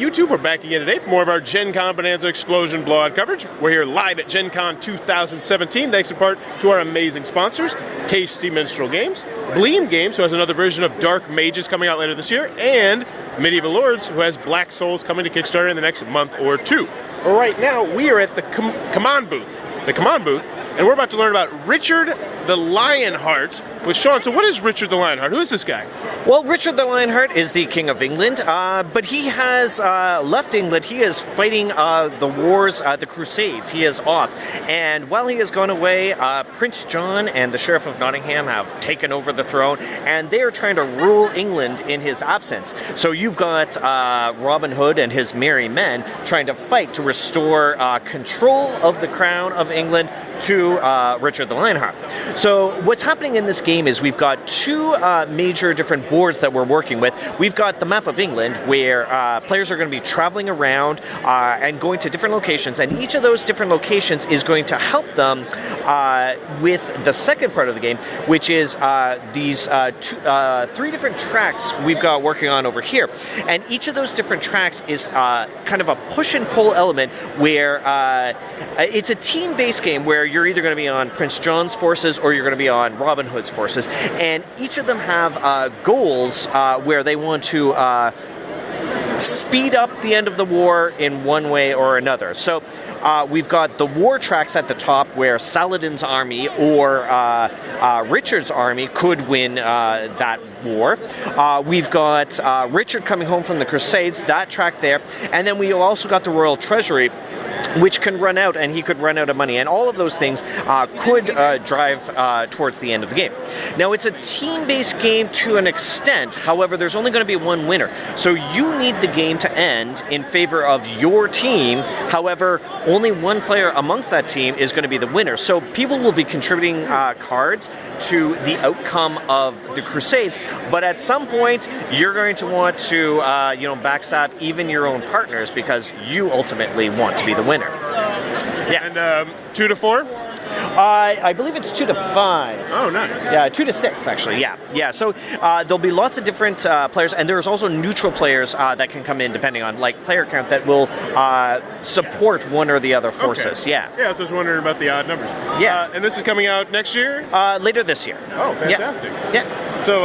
YouTube. We're back again today for more of our Gencon Bonanza Explosion Blowout coverage. We're here live at Gencon 2017, thanks in part to our amazing sponsors, Tasty Minstrel Games, Bleem Games, who has another version of Dark Mages coming out later this year, and Medieval Lords, who has Black Souls coming to Kickstarter in the next month or two. Right now, we are at the Command booth. And we're about to learn about Richard the Lionheart with Sean. So what is Richard the Lionheart? Who is this guy? Well, Richard the Lionheart is the King of England, but he has left England. He is fighting the wars, the Crusades. He is off. And while he has gone away, Prince John and the Sheriff of Nottingham have taken over the throne, and they are trying to rule England in his absence. So you've got Robin Hood and his merry men trying to fight to restore control of the crown of England to Richard the Lionheart. So what's happening in this game is we've got two major different boards that we're working with. We've got the map of England, where players are going to be traveling around and going to different locations, and each of those different locations is going to help them with the second part of the game, which is these three different tracks we've got working on over here. And each of those different tracks is kind of a push and pull element where it's a team-based game where you're either going to be on Prince John's forces or you're going to be on Robin Hood's forces, and each of them have goals where they want to speed up the end of the war in one way or another. So we've got the war tracks at the top where Saladin's army or Richard's army could win that war. We've got Richard coming home from the Crusades, that track there, and then we also got the Royal Treasury, which can run out, and he could run out of money. And all of those things could drive towards the end of the game. Now, it's a team-based game to an extent. However, there's only going to be one winner. So you need the game to end in favor of your team. However, only one player amongst that team is going to be the winner. So people will be contributing cards to the outcome of the Crusades. But at some point, you're going to want to backstab even your own partners because you ultimately want to be the winner. Yeah. And 2 to 4? I believe it's 2 to 5. Oh, nice. Yeah, 2 to 6, actually. Yeah. So there'll be lots of different players, and there's also neutral players that can come in depending on player count that will support one or the other forces. Okay. Yeah. Yeah, I was just wondering about the odd numbers. Yeah. And this is coming out next year? Later this year. Oh, fantastic. Yeah. So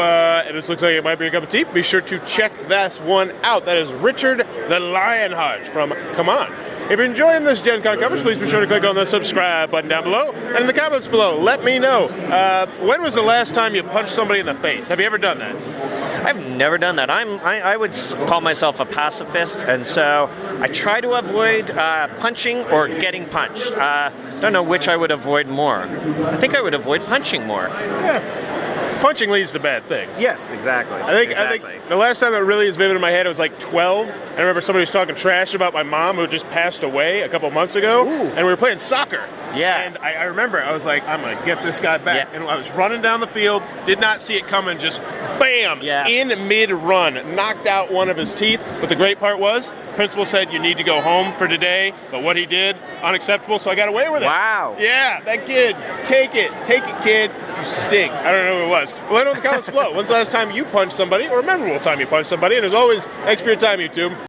this looks like it might be a cup of tea. Be sure to check this one out. That is Richard the Lionheart from Come On. If you're enjoying this Gen Con coverage, please be sure to click on the subscribe button down below. And in the comments below, let me know. When was the last time you punched somebody in the face? Have you ever done that? I've never done that. I would call myself a pacifist, and so I try to avoid punching or getting punched. Don't know which I would avoid more. I think I would avoid punching more. Yeah. Punching leads to bad things. Yes, exactly. I think the last time that really is vivid in my head, it was like 12. I remember somebody was talking trash about my mom who just passed away a couple months ago. Ooh. And we were playing soccer. Yeah. And I remember, I was like, I'm going to get this guy back. Yeah. And I was running down the field, did not see it coming, just bam, in mid-run, knocked out one of his teeth. But the great part was, principal said, you need to go home for today. But what he did, unacceptable, so I got away with it. Wow. Yeah, that kid, take it, kid, you stink. I don't know who it was. Well, let know in the comments below. When's the last time you punched somebody, or a memorable time you punched somebody? And as always, thanks for your time, YouTube.